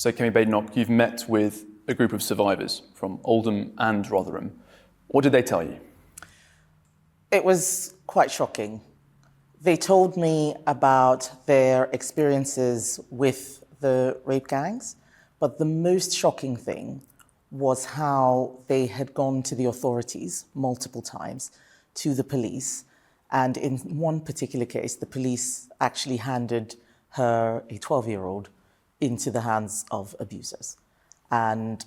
So, Kemi Badenoch, you've met with a group of survivors from Oldham and Rotherham. What did they tell you? It was quite shocking. They told me about their experiences with the rape gangs, but the most shocking thing was how they had gone to the authorities multiple times, to the police, and in one particular case, the police actually handed her, a 12-year-old, into the hands of abusers. And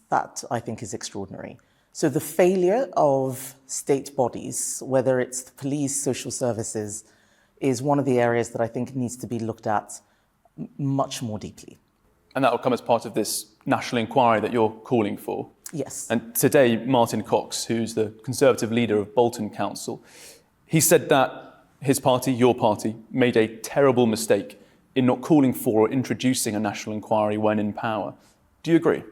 that, I think, is extraordinary. So the failure of state bodies, whether it's the police, social services, is one of the areas that I think needs to be looked at much more deeply. And that will come as part of this national inquiry that you're calling for. Yes. And today, Martin Cox, who's the Conservative leader of Bolton Council, he said that his party, your party, made a terrible mistake in not calling for or introducing a national inquiry when in power. Do you agree?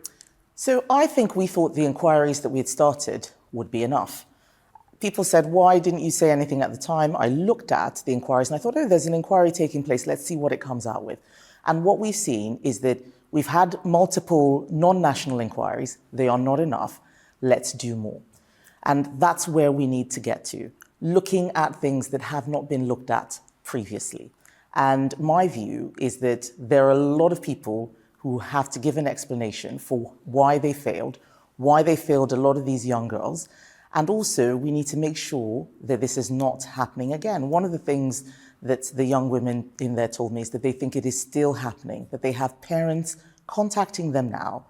So I think we thought the inquiries that we had started would be enough. People said, why didn't you say anything at the time? I looked at the inquiries and I thought, oh, there's an inquiry taking place. Let's see what it comes out with. And what we've seen is that we've had multiple non-national inquiries. They are not enough. Let's do more. And that's where we need to get to, looking at things that have not been looked at previously. And my view is that there are a lot of people who have to give an explanation for why they failed a lot of these young girls. And also, we need to make sure that this is not happening again. One of the things that the young women in there told me is that they think it is still happening, that they have parents contacting them now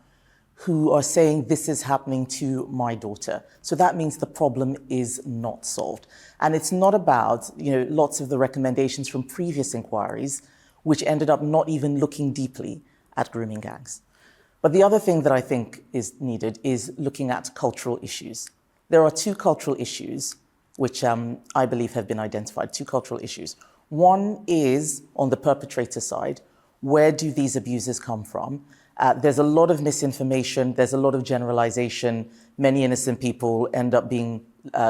who are saying, this is happening to my daughter. So that means the problem is not solved. And it's not about, lots of the recommendations from previous inquiries, which ended up not even looking deeply at grooming gangs. But the other thing that I think is needed is looking at cultural issues. There are two cultural issues which I believe have been identified, two cultural issues. One is on the perpetrator side. Where do these abusers come from? There's a lot of misinformation. There's a lot of generalization. Many innocent people end up being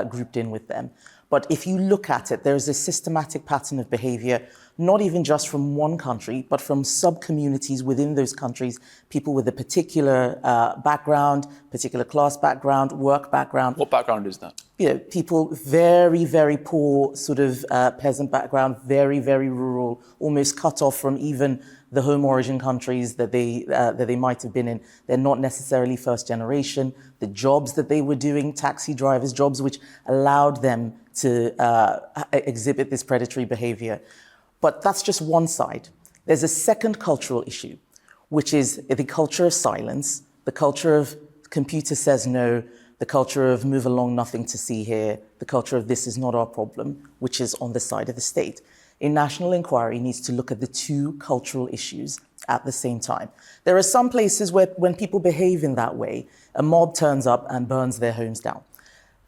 grouped in with them. But if you look at it, there's a systematic pattern of behavior, not even just from one country, but from sub-communities within those countries, people with a particular background, particular class background, work background. What background is that? People very, very poor sort of peasant background, very, very rural, almost cut off from even the home origin countries that they might have been in. They're not necessarily first generation. The jobs that they were doing, taxi drivers, jobs which allowed them to exhibit this predatory behavior. But that's just one side. There's a second cultural issue, which is the culture of silence, the culture of computer says no, the culture of move along, nothing to see here, the culture of this is not our problem, which is on the side of the state. A national inquiry needs to look at the two cultural issues at the same time. There are some places where when people behave in that way, a mob turns up and burns their homes down.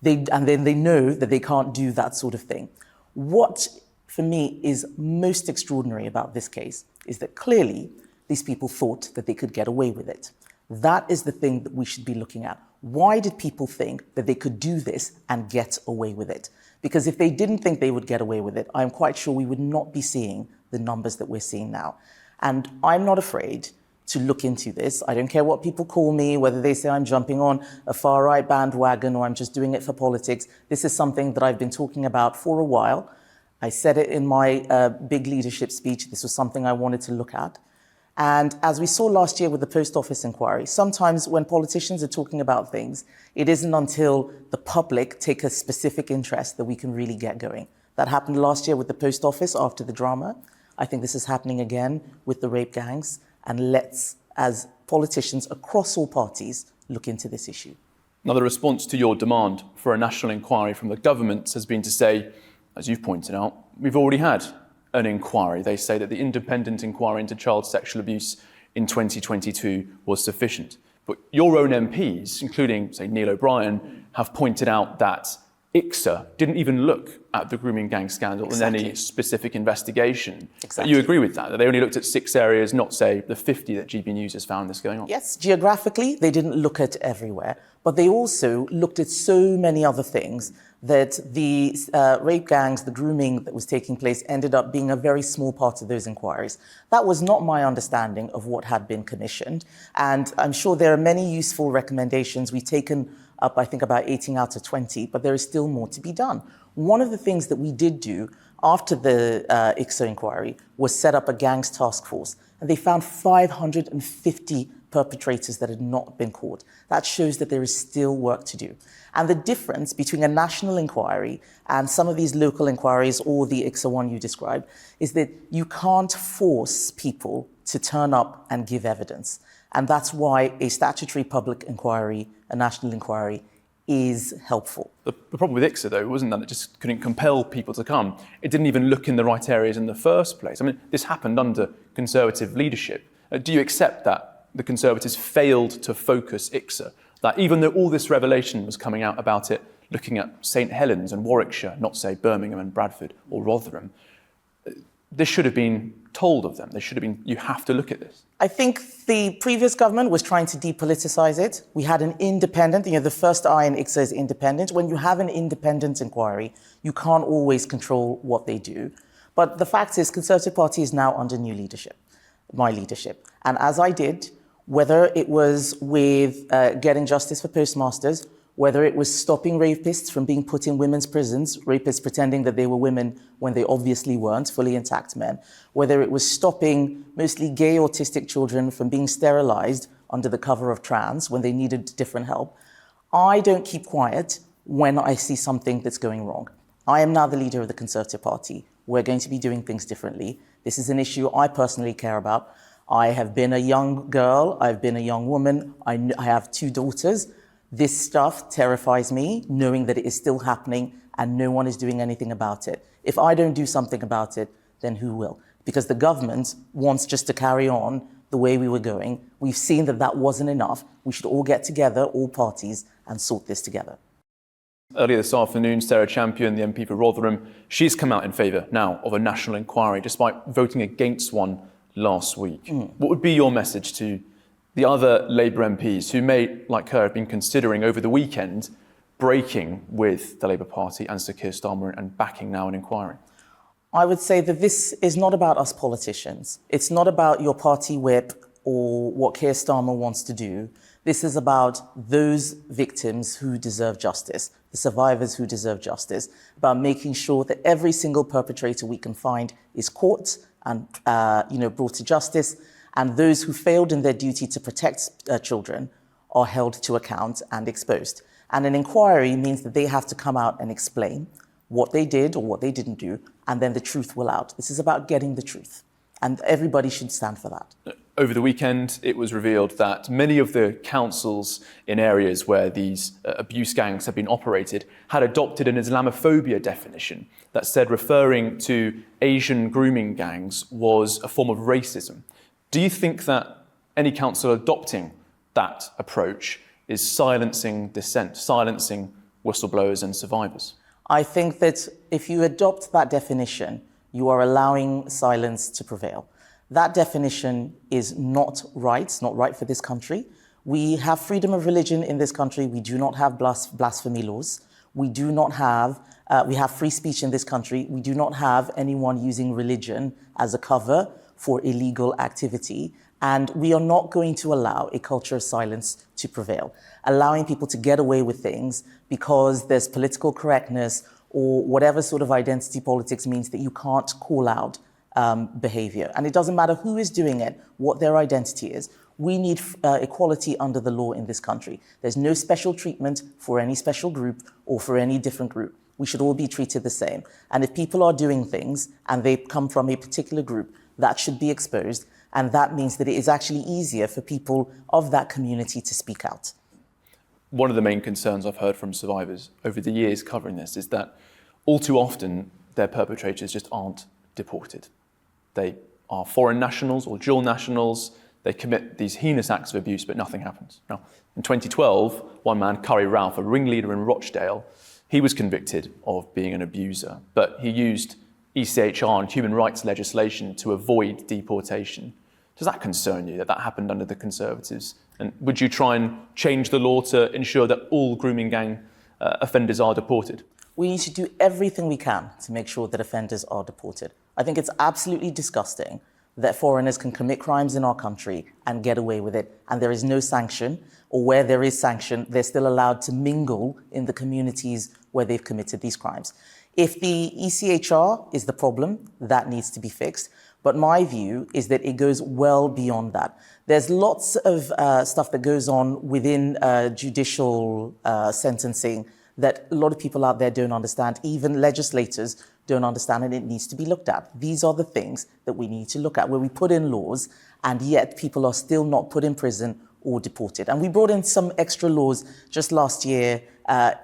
And then they know that they can't do that sort of thing. What, for me, is most extraordinary about this case is that clearly these people thought that they could get away with it. That is the thing that we should be looking at. Why did people think that they could do this and get away with it? Because if they didn't think they would get away with it, I'm quite sure we would not be seeing the numbers that we're seeing now. And I'm not afraid to look into this. I don't care what people call me, whether they say I'm jumping on a far-right bandwagon or I'm just doing it for politics. This is something that I've been talking about for a while. I said it in my big leadership speech. This was something I wanted to look at. And as we saw last year with the post office inquiry, sometimes when politicians are talking about things, it isn't until the public take a specific interest that we can really get going. That happened last year with the post office after the drama. I think this is happening again with the rape gangs. And let's, as politicians across all parties, look into this issue. Now, the response to your demand for a national inquiry from the government has been to say, as you've pointed out, we've already had an inquiry. They say that the independent inquiry into child sexual abuse in 2022 was sufficient. But your own MPs, including, say, Neil O'Brien, have pointed out that ICSA didn't even look at the grooming gang scandal in any specific investigation. Exactly. You agree with that they only looked at 6 areas, not, say, the 50 that GB News has found this going on? Yes, geographically, they didn't look at everywhere, but they also looked at so many other things that the rape gangs, the grooming that was taking place ended up being a very small part of those inquiries. That was not my understanding of what had been commissioned. And I'm sure there are many useful recommendations. We've taken up, I think, about 18 out of 20, but there is still more to be done. One of the things that we did do after the ICSA inquiry was set up a gangs task force, and they found 550 perpetrators that had not been caught. That shows that there is still work to do. And the difference between a national inquiry and some of these local inquiries or the ICSA one you described is that you can't force people to turn up and give evidence. And that's why a statutory public inquiry, a national inquiry, is helpful. The problem with ICSA, though, wasn't that it just couldn't compel people to come. It didn't even look in the right areas in the first place. I mean, this happened under Conservative leadership. Do you accept that the Conservatives failed to focus ICSA? That even though all this revelation was coming out about it, looking at St Helens and Warwickshire, not say Birmingham and Bradford or Rotherham, this should have been told of them. They should have been, you have to look at this. I think the previous government was trying to depoliticize it. We had an independent, the first eye in ICSA is independent. When you have an independent inquiry, you can't always control what they do. But the fact is, Conservative Party is now under new leadership, my leadership. And as I did, whether it was with getting justice for postmasters, whether it was stopping rapists from being put in women's prisons, rapists pretending that they were women when they obviously weren't, fully intact men, whether it was stopping mostly gay autistic children from being sterilized under the cover of trans when they needed different help, I don't keep quiet when I see something that's going wrong. I am now the leader of the Conservative Party. We're going to be doing things differently. This is an issue I personally care about. I have been a young girl, I've been a young woman, I have 2 daughters. This stuff terrifies me, knowing that it is still happening and no one is doing anything about it. If I don't do something about it, then who will? Because the government wants just to carry on the way we were going. We've seen that that wasn't enough. We should all get together, all parties, and sort this together. Earlier this afternoon, Sarah Champion, the MP for Rotherham, she's come out in favour now of a national inquiry, despite voting against one last week. What would be your message to the other Labour MPs who may, like her, have been considering over the weekend breaking with the Labour Party and Sir Keir Starmer and backing now an inquiry? I would say that this is not about us politicians. It's not about your party whip or what Keir Starmer wants to do. This is about those victims who deserve justice, the survivors who deserve justice, about making sure that every single perpetrator we can find is caught and brought to justice, and those who failed in their duty to protect children are held to account and exposed. And an inquiry means that they have to come out and explain what they did or what they didn't do, and then the truth will out. This is about getting the truth, and everybody should stand for that. Over the weekend, it was revealed that many of the councils in areas where these abuse gangs have been operated had adopted an Islamophobia definition that said referring to Asian grooming gangs was a form of racism. Do you think that any council adopting that approach is silencing dissent, silencing whistleblowers and survivors? I think that if you adopt that definition, you are allowing silence to prevail. That definition is not right. It's not right for this country. We have freedom of religion in this country. We do not have blasphemy laws. We do not have, we have free speech in this country. We do not have anyone using religion as a cover for illegal activity. And we are not going to allow a culture of silence to prevail, allowing people to get away with things because there's political correctness or whatever sort of identity politics means that you can't call out behavior. And it doesn't matter who is doing it, what their identity is. We need equality under the law in this country. There's no special treatment for any special group or for any different group. We should all be treated the same. And if people are doing things and they come from a particular group, that should be exposed. And that means that it is actually easier for people of that community to speak out. One of the main concerns I've heard from survivors over the years covering this is that all too often their perpetrators just aren't deported. They are foreign nationals or dual nationals. They commit these heinous acts of abuse, but nothing happens. Now, in 2012, one man, Curry Ralph, a ringleader in Rochdale, he was convicted of being an abuser, but he used ECHR and human rights legislation to avoid deportation. Does that concern you, that that happened under the Conservatives? And would you try and change the law to ensure that all grooming gang offenders are deported? We need to do everything we can to make sure that offenders are deported. I think it's absolutely disgusting that foreigners can commit crimes in our country and get away with it, and there is no sanction, or where there is sanction, they're still allowed to mingle in the communities where they've committed these crimes. If the ECHR is the problem, that needs to be fixed. But my view is that it goes well beyond that. There's lots of stuff that goes on within judicial sentencing that a lot of people out there don't understand, even legislators don't understand, and it needs to be looked at. These are the things that we need to look at, where we put in laws and yet people are still not put in prison or deported. And we brought in some extra laws just last year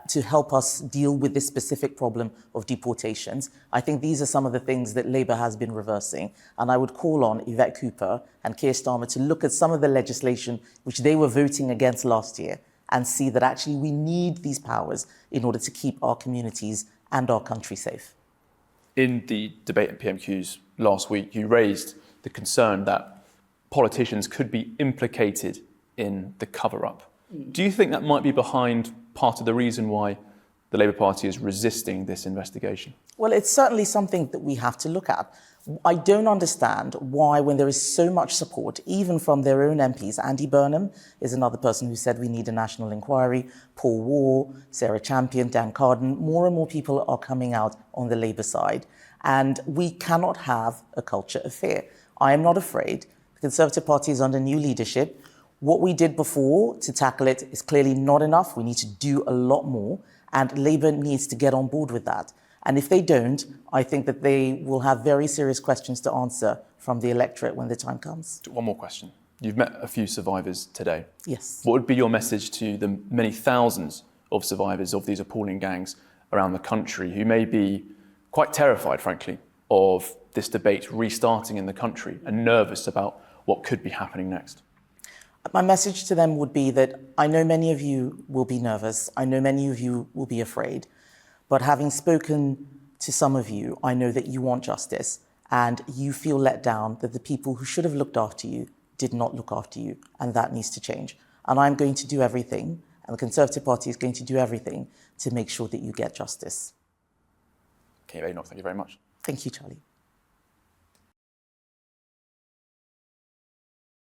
to help us deal with this specific problem of deportations. I think these are some of the things that Labour has been reversing. And I would call on Yvette Cooper and Keir Starmer to look at some of the legislation which they were voting against last year and see that actually we need these powers in order to keep our communities and our country safe. In the debate at PMQs last week, you raised the concern that politicians could be implicated in the cover-up. Do you think that might be behind part of the reason why the Labour Party is resisting this investigation? Well, it's certainly something that we have to look at. I don't understand why, when there is so much support, even from their own MPs, Andy Burnham is another person who said we need a national inquiry, Paul Waugh, Sarah Champion, Dan Carden, more and more people are coming out on the Labour side. And we cannot have a culture of fear. I am not afraid. The Conservative Party is under new leadership. What we did before to tackle it is clearly not enough. We need to do a lot more, and Labour needs to get on board with that. And if they don't, I think that they will have very serious questions to answer from the electorate when the time comes. One more question. You've met a few survivors today. Yes. What would be your message to the many thousands of survivors of these appalling gangs around the country who may be quite terrified, frankly, of this debate restarting in the country and nervous about what could be happening next? My message to them would be that I know many of you will be nervous. I know many of you will be afraid. But having spoken to some of you, I know that you want justice and you feel let down that the people who should have looked after you did not look after you, and that needs to change. And I'm going to do everything, and the Conservative Party is going to do everything to make sure that you get justice. Okay, Badenoch, thank you very much. Thank you, Charlie.